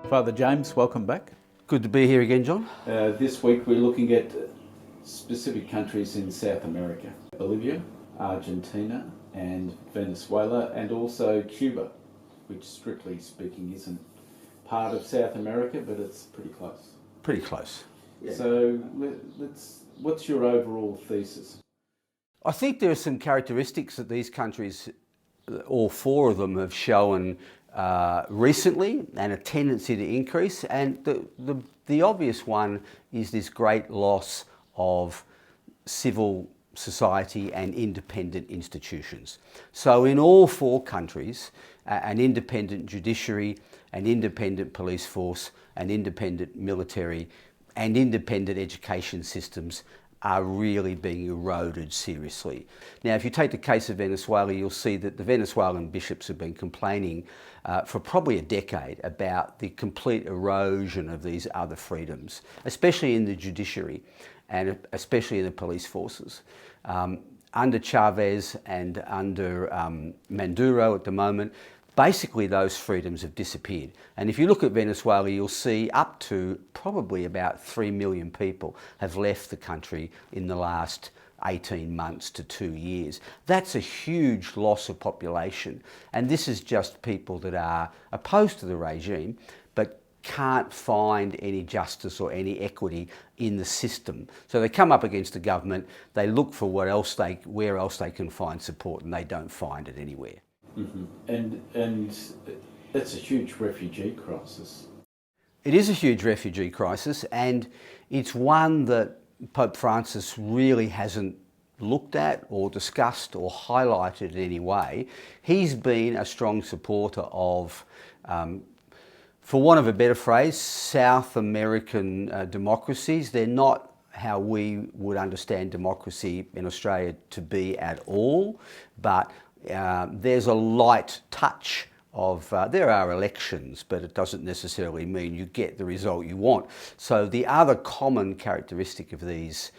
Father James, welcome back. Good to be here again, John. This week we're looking at specific countries in South America. Bolivia, Argentina and Venezuela, and also Cuba, which strictly speaking isn't part of South America, but it's pretty close. Pretty close. Yeah. So what's your overall thesis? I think there are some characteristics that these countries, all four of them, have shown recently, and a tendency to increase. And the obvious one is this great loss of civil society and independent institutions. So in all four countries, an independent judiciary, an independent police force, an independent military, and independent education systems are really being eroded seriously. Now, if you take the case of Venezuela, you'll see that the Venezuelan bishops have been complaining for probably a decade about the complete erosion of these other freedoms, especially in the judiciary and especially in the police forces. Under Chavez and under Maduro at the moment, basically those freedoms have disappeared. And if you look at Venezuela, you'll see up to probably about 3 million people have left the country in the last 18 months to 2 years. That's a huge loss of population. And this is just people that are opposed to the regime, but can't find any justice or any equity in the system. So they come up against the government, they look for where else they can find support, and they don't find it anywhere. Mm-hmm. And that's a huge refugee crisis. It is a huge refugee crisis, and it's one that Pope Francis really hasn't looked at or discussed or highlighted in any way. He's been a strong supporter of, for want of a better phrase, South American democracies. They're not how we would understand democracy in Australia to be at all, but there's a light touch of, there are elections, but it doesn't necessarily mean you get the result you want. So the other common characteristic of these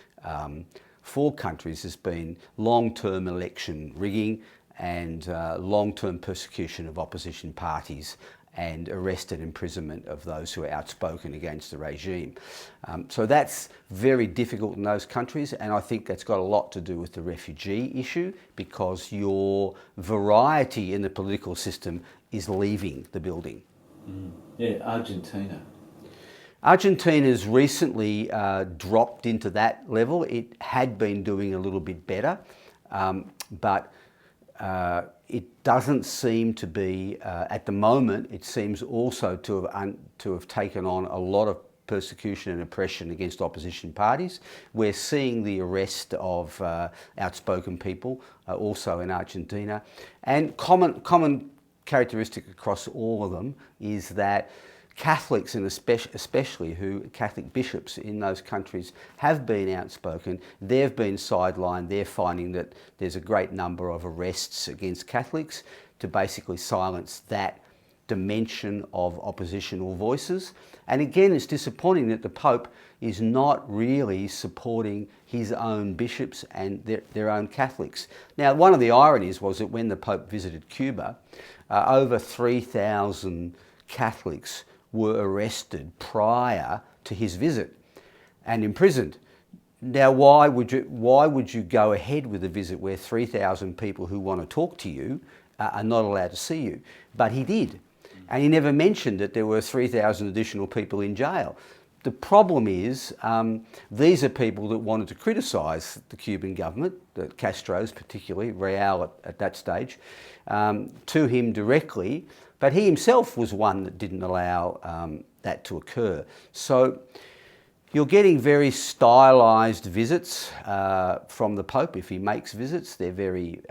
four countries has been long-term election rigging and long-term persecution of opposition parties and arrest and imprisonment of those who are outspoken against the regime. So that's very difficult in those countries, and I think that's got a lot to do with the refugee issue, because your variety in the political system is leaving the building. Mm. Yeah, Argentina. Argentina's recently dropped into that level. It had been doing a little bit better, but it doesn't seem to be, at the moment, it seems also to have taken on a lot of persecution and oppression against opposition parties. We're seeing the arrest of outspoken people also in Argentina. And common characteristic across all of them is that Catholics, and especially Catholic bishops in those countries, have been outspoken. They've been sidelined. They're finding that there's a great number of arrests against Catholics to basically silence that dimension of oppositional voices. And again, it's disappointing that the Pope is not really supporting his own bishops and their own Catholics. Now, one of the ironies was that when the Pope visited Cuba, over 3,000 Catholics were arrested prior to his visit and imprisoned. Now, why would you go ahead with a visit where 3,000 people who want to talk to you are not allowed to see you? But he did. And he never mentioned that there were 3,000 additional people in jail. The problem is, these are people that wanted to criticise the Cuban government, the Castros particularly, Real at that stage, to him directly, but he himself was one that didn't allow that to occur. So you're getting very stylised visits from the Pope if he makes visits. They're very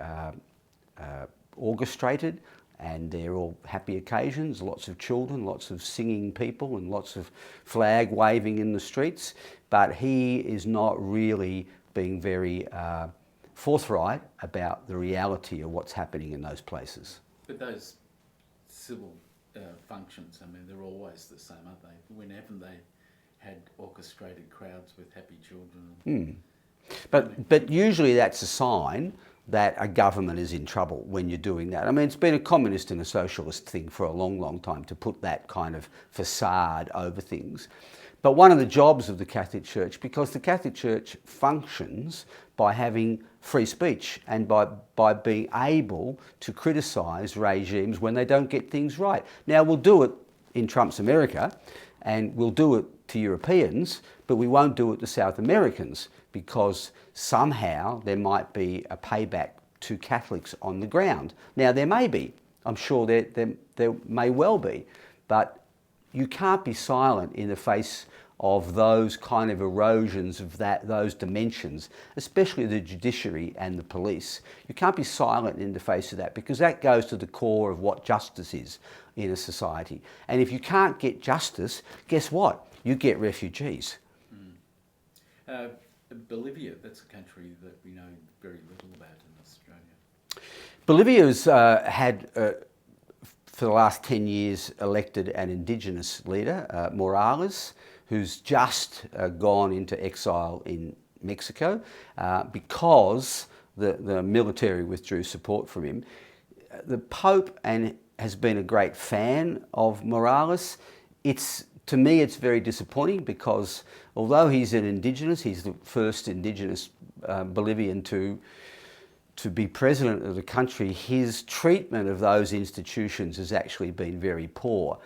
orchestrated, and they're all happy occasions, lots of children, lots of singing people and lots of flag waving in the streets, but he is not really being very forthright about the reality of what's happening in those places. But those civil functions, I mean, they're always the same, aren't they? When haven't they had orchestrated crowds with happy children? But usually that's a sign that a government is in trouble when you're doing that. I mean, it's been a communist and a socialist thing for a long, long time to put that kind of facade over things. But one of the jobs of the Catholic Church, because the Catholic Church functions by having free speech and by being able to criticise regimes when they don't get things right. Now, we'll do it in Trump's America and we'll do it to Europeans, but we won't do it to South Americans because somehow there might be a payback to Catholics on the ground. Now, there may be. I'm sure there may well be. But you can't be silent in the face of those kind of erosions of those dimensions, especially the judiciary and the police. You can't be silent in the face of that because that goes to the core of what justice is in a society. And if you can't get justice, guess what? You get refugees. Bolivia, that's a country that we know very little about in Australia. Bolivia's had, for the last 10 years, elected an indigenous leader, Morales, who's just gone into exile in Mexico because the military withdrew support from him. The Pope has been a great fan of Morales. To me, it's very disappointing because although he's an indigenous, he's the first indigenous Bolivian to be president of the country, his treatment of those institutions has actually been very poor.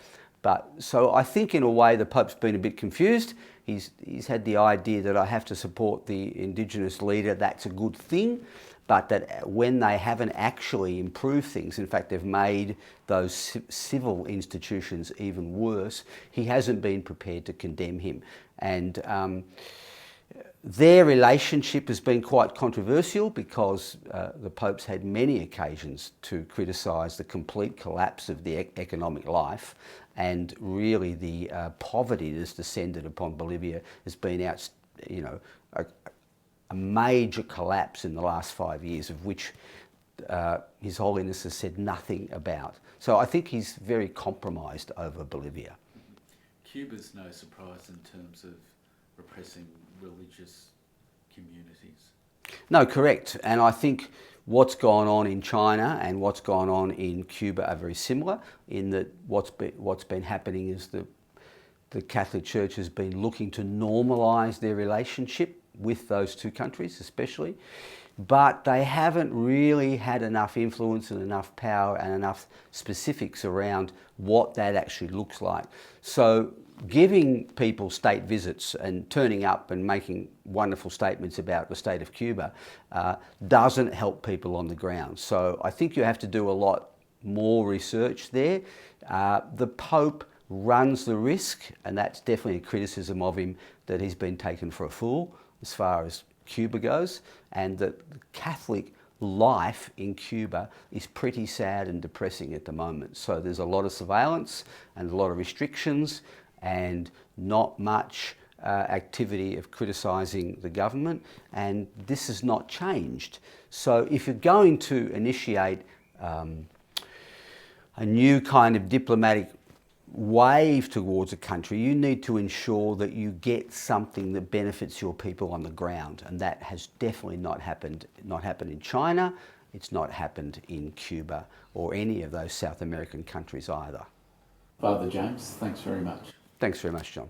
So I think in a way the Pope's been a bit confused. He's had the idea that I have to support the indigenous leader, that's a good thing, but that when they haven't actually improved things, in fact they've made those civil institutions even worse, he hasn't been prepared to condemn him. And their relationship has been quite controversial because the Pope's had many occasions to criticise the complete collapse of the economic life, and really the poverty that's descended upon Bolivia has been a major collapse in the last 5 years, of which His Holiness has said nothing about. So I think he's very compromised over Bolivia. Cuba's no surprise in terms of repressing religious communities. No, correct. And I think what's gone on in China and what's gone on in Cuba are very similar, in that what's been happening is the Catholic Church has been looking to normalise their relationship with those two countries especially, but they haven't really had enough influence and enough power and enough specifics around what that actually looks like. So giving people state visits and turning up and making wonderful statements about the state of Cuba doesn't help people on the ground. So I think you have to do a lot more research there. The Pope runs the risk, and that's definitely a criticism of him, that he's been taken for a fool as far as Cuba goes, and that Catholic life in Cuba is pretty sad and depressing at the moment. So there's a lot of surveillance and a lot of restrictions and not much activity of criticising the government, and this has not changed. So if you're going to initiate a new kind of diplomatic wave towards a country, you need to ensure that you get something that benefits your people on the ground, and that has definitely not happened in China. It's not happened in Cuba or any of those South American countries either. Father James, thanks very much. Thanks very much, John.